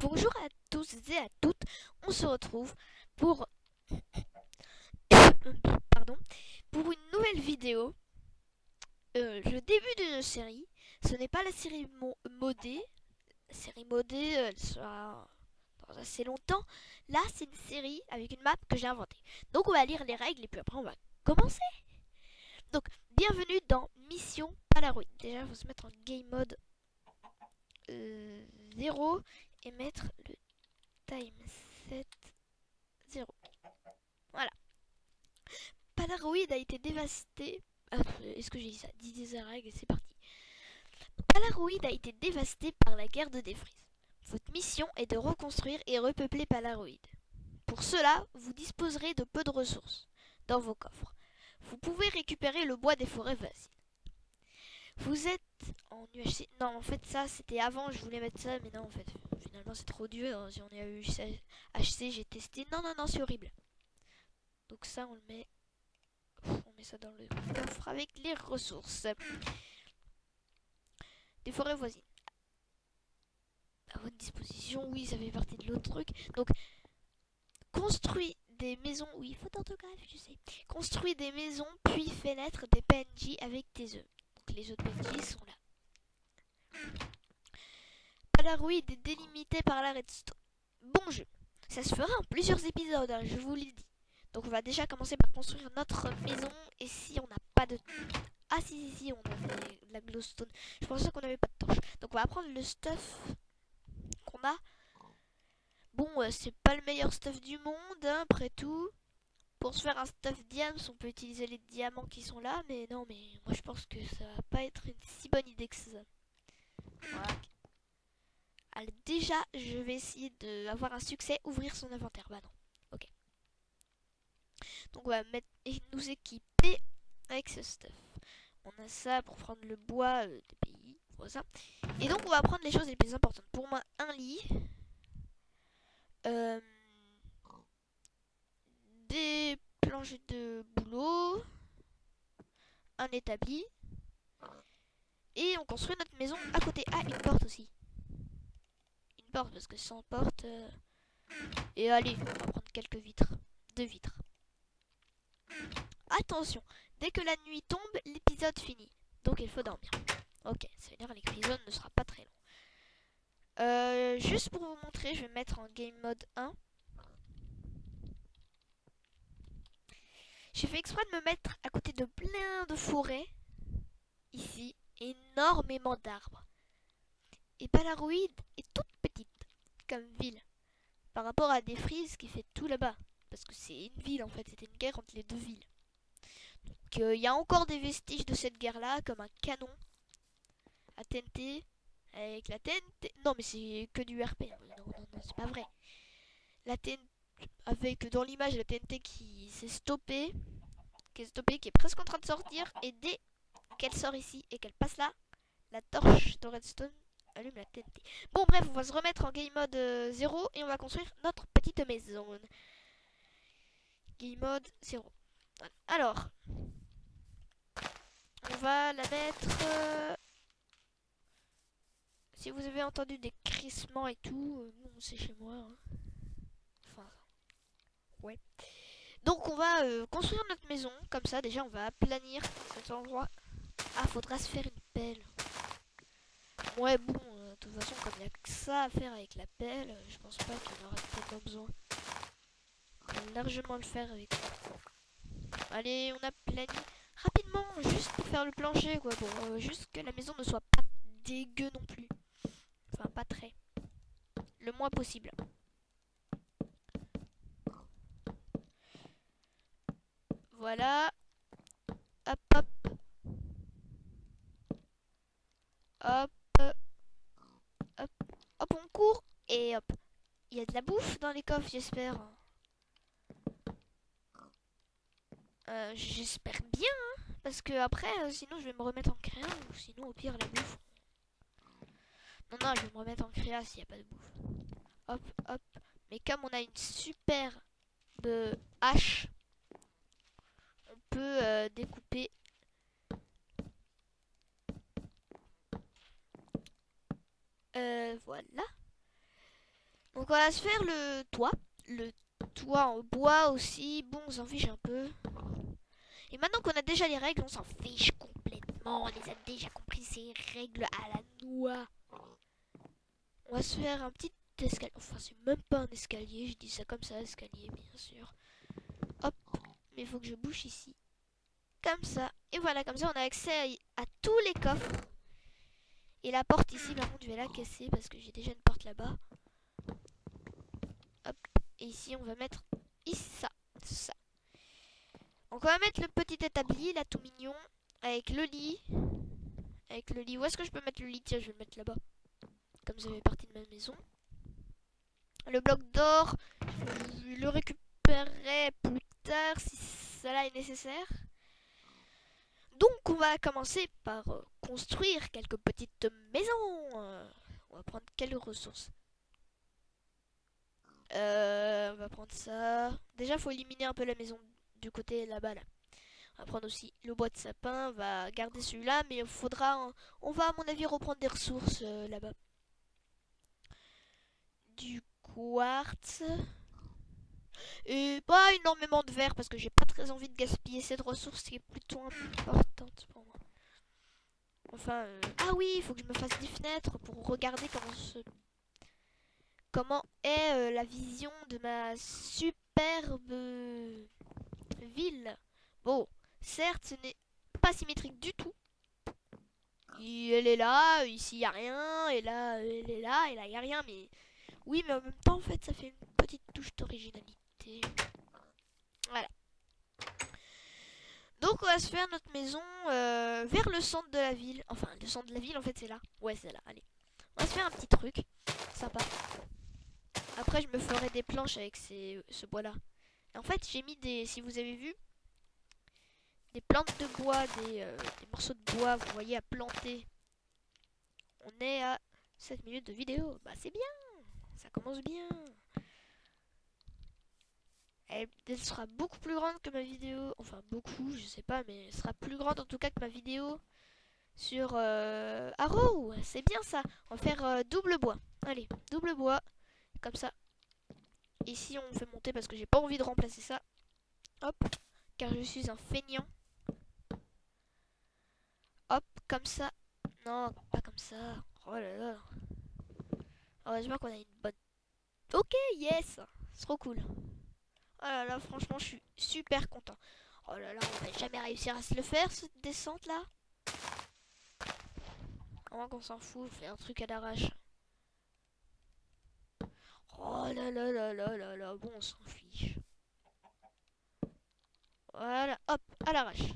Bonjour à tous et à toutes, on se retrouve pour, pardon, pour une nouvelle vidéo, le début d'une série. Ce n'est pas la série modée, la série modée elle sera dans assez longtemps. Là c'est une série avec une map que j'ai inventée. Donc on va lire les règles et puis après on va commencer. Donc bienvenue dans Mission Polaroid. Déjà il faut se mettre en game mode 0 et mettre le time set 0. Voilà. Polaroid a été dévasté. Est-ce que j'ai dit ça? Dis des règles et c'est parti. Polaroid a été dévasté par la guerre de Defreeze. Votre mission est de reconstruire et repeupler Polaroid. Pour cela, vous disposerez de peu de ressources dans vos coffres. Vous pouvez récupérer le bois des forêts voisines. Vous êtes en UHC. Non, en fait, ça c'était avant, je voulais mettre ça, mais non, en fait, finalement c'est trop dur. Si on est à UHC, j'ai testé. Non, non, non, c'est horrible. Donc ça, on le met. On met ça dans le coffre avec les ressources. Des forêts voisines. À votre disposition, oui, ça fait partie de l'autre truc. Donc, construis des maisons. Oui, faute d'orthographe, je sais. Construis des maisons, puis fais naître des PNJ avec tes œufs. Donc, les œufs de PNJ sont là. Polaroid est délimité par la redstone. Bon jeu. Ça se fera en plusieurs épisodes, hein, je vous l'ai dit. Donc, on va déjà commencer par construire notre maison. Et si on n'a pas de. Ah, si, on avait de la glowstone. Je pensais qu'on n'avait pas de torche. Donc, on va prendre le stuff qu'on a. Bon, c'est pas le meilleur stuff du monde, hein, après tout. Pour se faire un stuff diams, on peut utiliser les diamants qui sont là, mais non, mais moi je pense que ça va pas être une si bonne idée que ça. Voilà. Allez, déjà, je vais essayer d'avoir un succès, ouvrir son inventaire. Bah non, ok. Donc on va mettre et nous équiper avec ce stuff. On a ça pour prendre le bois des pays, voilà. Et donc on va prendre les choses les plus importantes. Pour moi, un lit. Euh, des planches de boulot, un établi, et on construit notre maison à côté. Ah, une porte aussi. Une porte, parce que sans porte... Et allez, on va prendre quelques vitres. 2 vitres. Attention, dès que la nuit tombe, l'épisode finit. Donc il faut dormir. Ok, ça veut dire que l'épisode ne sera pas très long. Juste pour vous montrer, je vais mettre en game mode 1. J'ai fait exprès de me mettre à côté de plein de forêts. Ici, énormément d'arbres. Et Polaroid est toute petite comme ville par rapport à Defreeze qui fait tout là-bas. Parce que c'est une ville en fait, c'était une guerre entre les deux villes. Donc il y a encore des vestiges de cette guerre-là, comme un canon à TNT. Avec la TNT. Non, mais c'est que du RP. Non, c'est pas vrai. La TNT. Avec dans l'image la TNT qui s'est stoppée. Qui est stoppée, qui est presque en train de sortir. Et dès qu'elle sort ici et qu'elle passe là, la torche de redstone allume la TNT. Bon bref, on va se remettre en game mode 0 et on va construire notre petite maison. Game mode 0. Alors, on va la mettre... si vous avez entendu des crissements et tout, non, c'est chez moi. Hein. Enfin, ouais. Donc on va construire notre maison, comme ça déjà on va aplanir cet endroit. Ah, faudra se faire une pelle. Ouais, bon, de toute façon, comme il n'y a que ça à faire avec la pelle, je pense pas qu'il y en aura tellement besoin. On va largement le faire avec ça. Allez, on a plani rapidement, juste pour faire le plancher, quoi. Pour juste que la maison ne soit pas dégueu non plus. Enfin, pas très. Le moins possible. Voilà. Hop, hop. Hop. Hop. Hop, on court. Et hop. Il y a de la bouffe dans les coffres, j'espère. J'espère bien, hein, parce que après, sinon je vais me remettre en créa, ou sinon au pire la bouffe. Non, je vais me remettre en créa s'il n'y a pas de bouffe. Hop, hop. Mais comme on a une superbe hache, on peut découper. Voilà. Donc on va se faire le toit. Le toit en bois aussi. Bon, on s'en fiche un peu. Et maintenant qu'on a déjà les règles, on s'en fiche complètement. On les a déjà compris, ces règles à la noix. On va se faire un petit escalier. Enfin, c'est même pas un escalier. Je dis ça comme ça, escalier, bien sûr. Hop. Mais il faut que je bouge ici. Comme ça. Et voilà, comme ça, on a accès à tous les coffres. Et la porte ici, par contre, je vais la casser parce que j'ai déjà une porte là-bas. Hop. Et ici, on va mettre ici ça. Donc, on va mettre le petit établi, là, tout mignon. Avec le lit. Où est-ce que je peux mettre le lit? Tiens, je vais le mettre là-bas. Comme ça fait partie de ma maison. Le bloc d'or, je le récupérerai plus tard si cela est nécessaire. Donc on va commencer par construire quelques petites maisons. On va prendre quelles ressources? On va prendre ça. Déjà, il faut éliminer un peu la maison du côté là-bas. Là. On va prendre aussi le bois de sapin. On va garder celui-là, mais on va à mon avis reprendre des ressources là-bas. Du quartz. Et pas énormément de verre parce que j'ai pas très envie de gaspiller cette ressource qui est plutôt importante pour moi. Enfin, ah oui, il faut que je me fasse des fenêtres pour regarder comment est la vision de ma superbe ville. Bon, certes, ce n'est pas symétrique du tout. Elle est là, ici il n'y a rien, et là elle est là, et là il n'y a rien, mais oui, mais en même temps, en fait, ça fait une petite touche d'originalité. Voilà. Donc on va se faire notre maison vers le centre de la ville. Enfin, le centre de la ville, en fait, c'est là. Ouais, c'est là, allez. On va se faire un petit truc sympa. Après, je me ferai des planches avec ce bois-là. En fait, j'ai mis si vous avez vu, des plantes de bois, des morceaux de bois, vous voyez, à planter. On est à 7 minutes de vidéo. Bah, c'est bien. Ça commence bien. Elle sera beaucoup plus grande que ma vidéo. Enfin, beaucoup, je sais pas, mais elle sera plus grande en tout cas que ma vidéo sur Arrow. C'est bien ça. On va faire double bois. Allez, double bois. Comme ça. Ici, on fait monter parce que j'ai pas envie de remplacer ça. Hop. Car je suis un feignant. Hop, comme ça. Non, pas comme ça. Oh là là. Heureusement qu'on a une bonne... Ok, yes. C'est trop cool. Oh là là, franchement, je suis super content. Oh là là, on va jamais réussir à se le faire, cette descente là. À moins qu'on s'en fout, on fait un truc à l'arrache. Oh là là là là là là, bon, on s'en fiche. Voilà, hop, à l'arrache.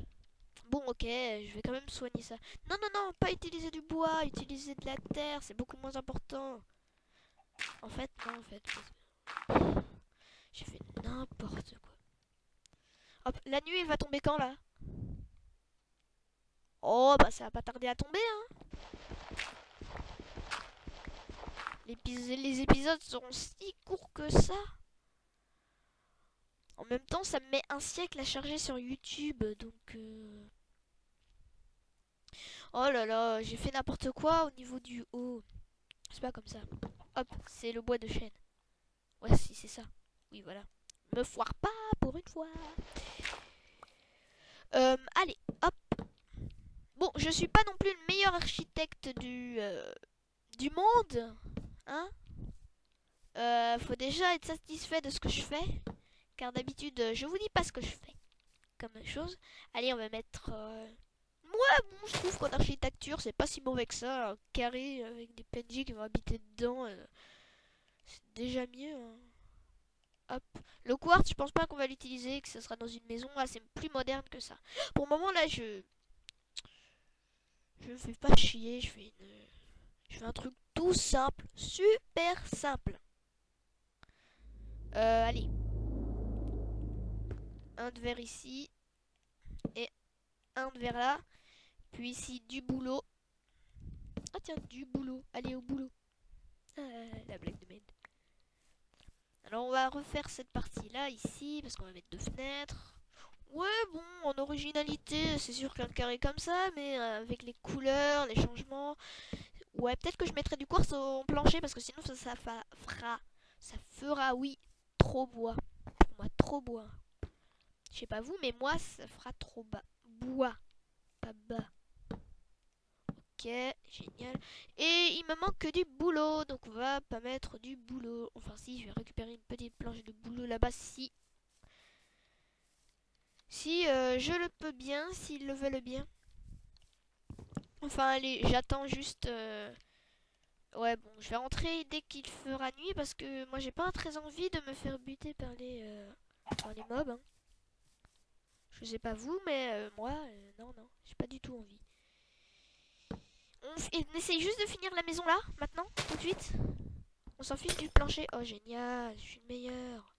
Bon, ok, je vais quand même soigner ça. Non, non, non, pas utiliser du bois, utiliser de la terre, c'est beaucoup moins important. En fait, non, en fait. J'ai fait n'importe quoi. Hop, la nuit, elle va tomber quand, là? Oh, bah ça va pas tarder à tomber, hein. Les épisodes seront si courts que ça. En même temps, ça me met un siècle à charger sur YouTube, donc... Oh là là, j'ai fait n'importe quoi au niveau du haut. C'est pas comme ça. Hop, c'est le bois de chêne. Ouais, si, c'est ça. Oui, voilà. Me foire pas pour une fois. Allez, hop. Bon, je suis pas non plus le meilleur architecte du monde. Hein? Faut déjà être satisfait de ce que je fais. Car d'habitude, je vous dis pas ce que je fais comme chose. Allez, on va mettre... Moi, bon, je trouve qu'en architecture, c'est pas si mauvais que ça. Un carré avec des PNJ qui vont habiter dedans. C'est déjà mieux. Hein. Hop. Le quartz, je pense pas qu'on va l'utiliser, que ce sera dans une maison. Ah, c'est plus moderne que ça. Pour le moment, là, je me fais pas chier. Je fais un truc tout simple. Super simple. Allez. Un de verre ici. Et un de verre là. Puis ici, du boulot. Ah tiens, du boulot. Allez, au boulot. Ah, la blague de merde. Alors, on va refaire cette partie-là, ici, parce qu'on va mettre deux fenêtres. Ouais, bon, en originalité, c'est sûr qu'un carré comme ça, mais avec les couleurs, les changements... Ouais, peut-être que je mettrai du quartz au plancher, parce que sinon, ça fera Ça fera, oui, trop bois. Pour moi, trop bois. Je sais pas vous, mais moi, ça fera trop bas. Bois, pas bas. Ok, génial. Et il me manque que du boulot, donc on va pas mettre du boulot. Enfin si, je vais récupérer une petite planche de boulot là-bas si je le peux bien, s'ils le veulent bien. Enfin allez, j'attends juste... Ouais bon, je vais rentrer dès qu'il fera nuit parce que moi j'ai pas très envie de me faire buter par les mobs. Hein. Je sais pas vous, mais moi, non, j'ai pas du tout envie. On essaye juste de finir la maison là, maintenant, tout de suite. On s'en fiche du plancher. Oh génial, je suis le meilleur.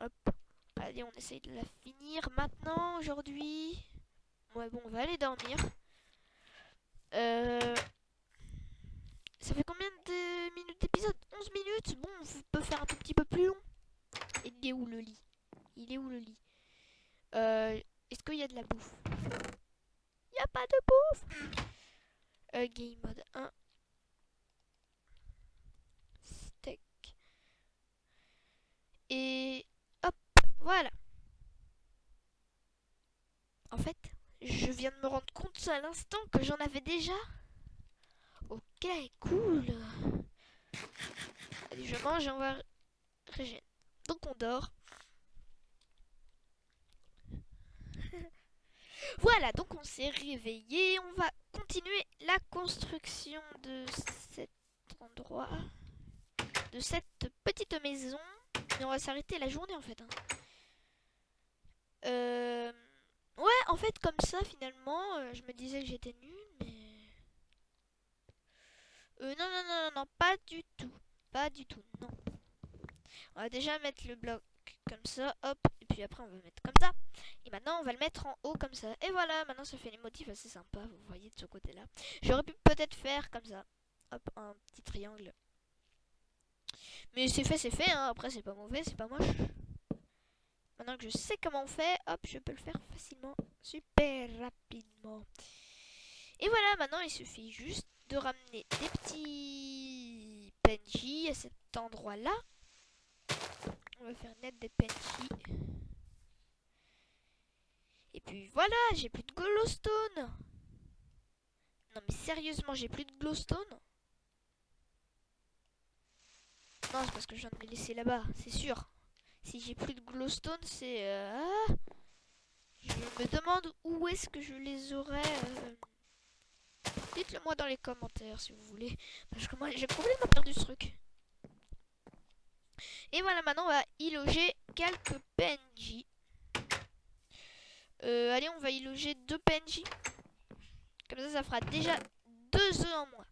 Hop. Allez, on essaye de la finir maintenant, aujourd'hui. Ouais, bon, on va aller dormir. Ça fait combien de minutes d'épisode? 11 minutes. Bon, on peut faire un tout petit peu plus long. Il est où le lit? Il est où le lit? Est-ce qu'il y a de la bouffe? Il n'y a pas de bouffe. Game mode 1. Steak. Et hop, voilà. En fait, je viens de me rendre compte à l'instant que j'en avais déjà. Ok, cool. Allez, je mange et on va régénérer. Donc on dort. Voilà, donc on s'est réveillé. On va continuer la construction de cet endroit. De cette petite maison. Et on va s'arrêter la journée en fait. Hein. Ouais, en fait, comme ça, finalement, je me disais que j'étais nulle, mais... non, pas du tout. Pas du tout, non. On va déjà mettre le bloc comme ça, hop, et puis après on va mettre comme ça. Et maintenant on va le mettre en haut comme ça. Et voilà, maintenant ça fait les motifs assez sympas, vous voyez de ce côté-là. J'aurais pu peut-être faire comme ça, hop, un petit triangle. Mais c'est fait, hein. Après c'est pas mauvais, c'est pas moche. Maintenant que je sais comment on fait, hop, je peux le faire facilement, super rapidement. Et voilà, maintenant il suffit juste de ramener des petits PNJ à cet endroit-là. On va faire net des PNJ. Et puis voilà, j'ai plus de glowstone. Non mais sérieusement, j'ai plus de glowstone. Non, c'est parce que je viens de me laisser là-bas, c'est sûr. Si j'ai plus de glowstone, c'est... Je me demande où est-ce que je les aurais... Dites-le moi dans les commentaires si vous voulez. Parce que moi j'ai complètement perdu ce truc. Et voilà, maintenant on va y loger quelques PNJ. Allez, on va y loger 2 PNJ. Comme ça fera déjà 2 œufs en moins.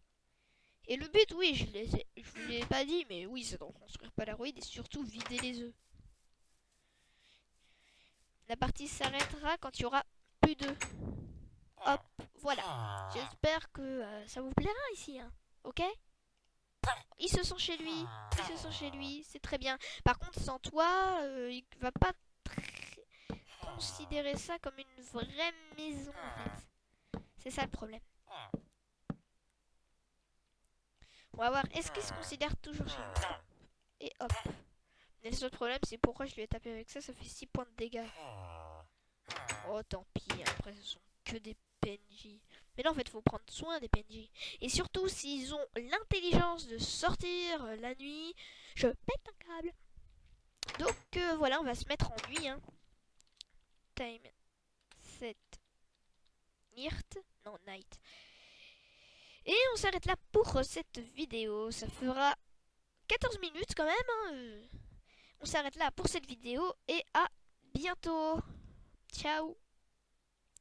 Et le but, oui, je vous l'ai pas dit, mais oui, c'est de reconstruire Polaroid et surtout vider les œufs. La partie s'arrêtera quand il y aura plus d'œufs. Hop, voilà. J'espère que ça vous plaira ici, hein. Ok? Il se sent chez lui, c'est très bien. Par contre, sans toi, il va pas considérer ça comme une vraie maison, en fait. C'est ça le problème. On va voir, est-ce qu'il se considère toujours chez lui? Et hop. Mais le seul problème, c'est pourquoi je lui ai tapé avec ça, ça fait 6 points de dégâts. Oh, tant pis, après, ce sont que des PNJ. Mais là, en fait, faut prendre soin des PNJ. Et surtout, s'ils ont l'intelligence de sortir la nuit, je pète un câble. Donc, voilà, on va se mettre en nuit. Hein. Time set night. Non, night. Et on s'arrête là pour cette vidéo. Ça fera 14 minutes quand même. Hein. On s'arrête là pour cette vidéo et à bientôt. Ciao.